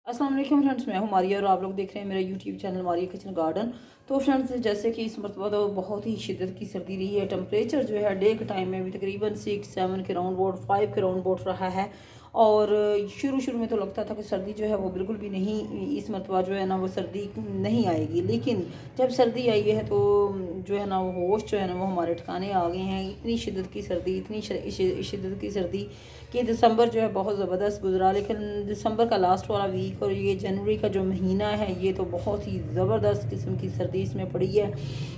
अस्सलाम वालेकुम फ्रेंड्स, मैं हूँ मारिया और आप लोग देख रहे हैं मेरा YouTube channel Maria kitchen garden. तो फ्रेंड्स, जैसे कि इस मरतबा तो बहुत ही शिद्दत की सर्दी रही है। टेम्परेचर जो है डे के टाइम में भी तकरीबन 6-7 के राउंड बोर्ड 5 के राउंड बोर्ड रहा है। और शुरू में तो लगता था कि सर्दी जो है वो बिल्कुल भी नहीं, इस मरतबा जो है ना वो सर्दी नहीं आएगी। लेकिन जब सर्दी आई है तो जो है ना वो होश जो है ना वो हमारे ठिकाने आ गए हैं। इतनी शिद्दत की सर्दी, इतनी शिद्दत की सर्दी कि दिसंबर जो है बहुत ज़बरदस्त गुजरा। लेकिन दिसंबर का लास्ट वाला वीक और ये जनवरी का जो महीना है ये तो बहुत ही ज़बरदस्त किस्म की सर्दी इसमें पड़ी है।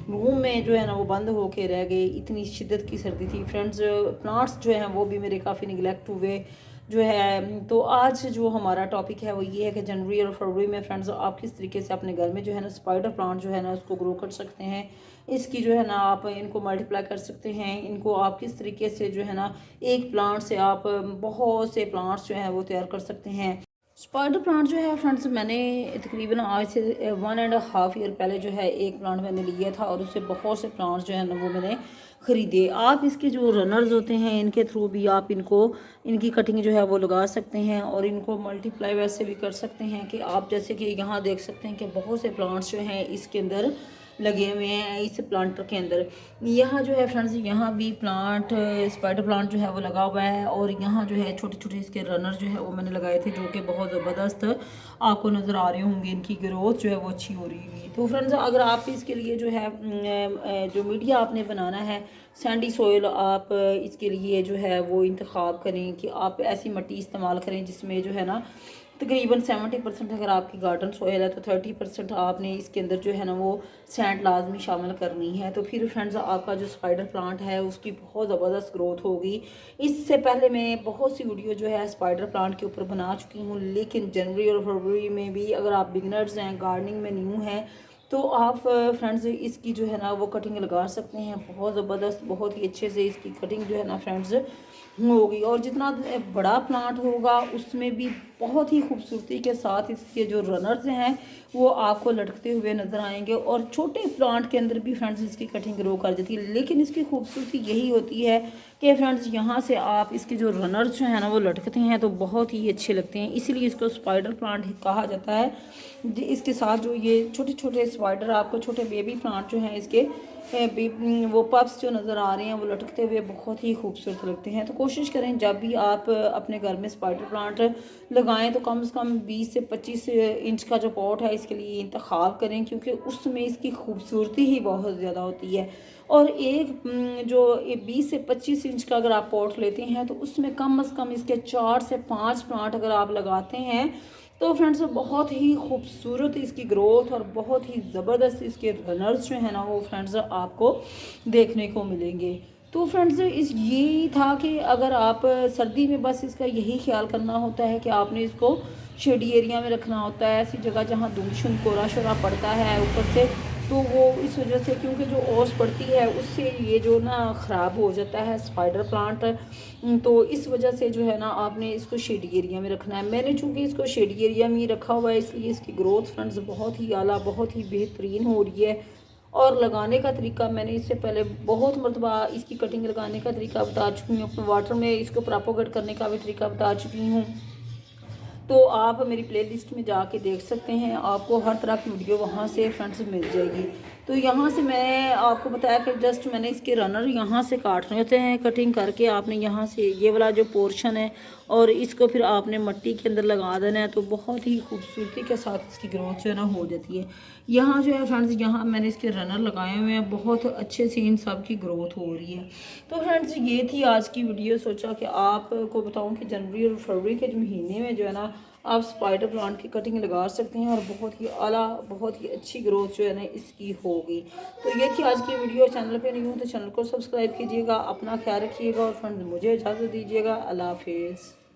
रूम में जो है ना वो बंद होके रह गए, इतनी शिद्दत की सर्दी थी। फ्रेंड्स, प्लांट्स जो हैं वो भी मेरे काफ़ी निगलेक्ट हुए जो है। तो आज जो हमारा टॉपिक है वो ये है कि जनवरी और फरवरी में फ्रेंड्स आप किस तरीके से अपने घर में जो है ना स्पाइडर प्लांट जो है ना उसको ग्रो कर सकते हैं। इसकी जो है ना आप इनको मल्टीप्लाई कर सकते हैं। इनको आप किस तरीके से जो है ना एक प्लांट से आप बहुत से प्लांट्स जो है वो तैयार कर सकते हैं। स्पाइडर प्लांट जो है फ्रेंड्स, मैंने तकरीबन आज से 1.5 ईयर पहले जो है एक प्लांट मैंने लिया था और उससे बहुत से प्लांट्स जो है ना वो मैंने ख़रीदे। आप इसके जो रनर्स होते हैं इनके थ्रू भी आप इनकी कटिंग जो है वो लगा सकते हैं और इनको मल्टीप्लाई वैसे भी कर सकते हैं कि आप जैसे कि यहाँ देख सकते हैं कि बहुत से प्लांट्स जो हैं इसके अंदर लगे हुए हैं इस प्लांटर के अंदर। यहाँ जो है फ्रेंड्स, यहाँ भी प्लांट स्पाइडर प्लांट जो है वो लगा हुआ है और यहाँ जो है छोटे छोटे इसके रनर जो है वो मैंने लगाए थे जो कि बहुत ज़बरदस्त आपको नज़र आ रहे होंगे। इनकी ग्रोथ जो है वो अच्छी हो रही है। तो फ्रेंड्स, अगर आप इसके लिए जो है जो मीडिया आपने बनाना है सैंडी सॉइल, आप इसके लिए जो है वो इंतखाब करें कि आप ऐसी मिट्टी इस्तेमाल करें जिसमें जो है ना तकरीबन 70% अगर आपकी गार्डन सॉइल है तो 30% आपने इसके अंदर जो है ना वो सैंड लाजमी शामिल करनी है। तो फिर फ्रेंड्स, आपका जो स्पाइडर प्लांट है उसकी बहुत ज़बरदस्त ग्रोथ होगी। इससे पहले मैं बहुत सी वीडियो जो है स्पाइडर प्लांट के ऊपर बना चुकी हूँ, लेकिन जनवरी और फरवरी में भी अगर आप बिगनर्स हैं, गार्डनिंग में न्यू हैं, तो आप फ्रेंड्स इसकी जो है ना वो कटिंग लगा सकते हैं। बहुत ज़बरदस्त, बहुत ही अच्छे से इसकी कटिंग जो है ना फ्रेंड्स होगी। और जितना बड़ा प्लांट होगा उसमें भी बहुत ही खूबसूरती के साथ इसके जो रनर्स हैं वो आपको लटकते हुए नज़र आएंगे। और छोटे प्लांट के अंदर भी फ्रेंड्स इसकी कटिंग ग्रो कर जाती है। लेकिन इसकी खूबसूरती यही होती है कि फ्रेंड्स यहाँ से आप इसके जो रनर्स जो हैं ना वो लटकते हैं तो बहुत ही अच्छे लगते हैं, इसीलिए इसको स्पाइडर प्लांट कहा जाता है। इसके साथ जो ये छोटे छोटे स्पाइडर आपको छोटे बेबी प्लांट जो हैं इसके वो पप्स जो नज़र आ रहे हैं वो लटकते हुए बहुत ही खूबसूरत लगते हैं। तो कोशिश करें जब भी आप अपने घर में स्पाइडर प्लांट लगाएं तो कम से कम 20 से 25 इंच का जो पॉट है इसके लिए इंतखाब करें, क्योंकि उसमें इसकी खूबसूरती ही बहुत ज़्यादा होती है। और एक जो 20 से 25 इंच का अगर आप पॉट लेते हैं तो उसमें कम से कम इसके 4 से 5 प्लांट अगर आप लगाते हैं तो फ्रेंड्स बहुत ही खूबसूरत इसकी ग्रोथ और बहुत ही ज़बरदस्त इसके रनर्स जो है ना वो फ्रेंड्स आपको देखने को मिलेंगे। तो फ्रेंड्स, इस यही था कि अगर आप सर्दी में बस इसका यही ख्याल करना होता है कि आपने इसको शेडी एरिया में रखना होता है, ऐसी जगह जहाँ धुंध शुंध कोहरा शोरा पड़ता है ऊपर से, तो वो इस वजह से क्योंकि जो ओस पड़ती है उससे ये जो ना ख़राब हो जाता है स्पाइडर प्लांट। तो इस वजह से जो है ना आपने इसको शेडी एरिया में रखना है। मैंने चूँकि इसको शेडी एरिया में ही रखा हुआ है इसलिए इसकी ग्रोथ फ्रेंड्स बहुत ही आला, बहुत ही बेहतरीन हो रही है। और लगाने का तरीका मैंने इससे पहले बहुत मरतबा इसकी कटिंग लगाने का तरीका बता चुकी हूँ, अपने वाटर में इसको प्रोपोगेट करने का भी तरीका बता चुकी हूँ। तो आप मेरी प्लेलिस्ट में जाके देख सकते हैं, आपको हर तरह की वीडियो वहाँ से फ्रेंड्स मिल जाएगी। तो यहाँ से मैं आपको बताया कि जस्ट मैंने इसके रनर यहाँ से काटने होते हैं, कटिंग करके आपने यहाँ से ये वाला जो पोर्शन है और इसको फिर आपने मिट्टी के अंदर लगा देना है तो बहुत ही खूबसूरती के साथ इसकी ग्रोथ जो है ना हो जाती है। यहाँ जो है फ्रेंड्स, यहाँ मैंने इसके रनर लगाए हुए हैं, बहुत अच्छे से इन सब की ग्रोथ हो रही है। तो फ्रेंड्स, ये थी आज की वीडियो। सोचा कि आपको बताऊँ कि जनवरी और फरवरी के जो महीने में जो है ना आप स्पाइडर प्लांट की कटिंग लगा सकते हैं और बहुत ही आला, बहुत ही अच्छी ग्रोथ जो है ना इसकी होगी। तो ये थी आज की वीडियो। चैनल पे नहीं हूँ तो चैनल को सब्सक्राइब कीजिएगा, अपना ख्याल रखिएगा और फ्रेंड्स मुझे इजाज़त दीजिएगा। अल्लाह हाफिज़।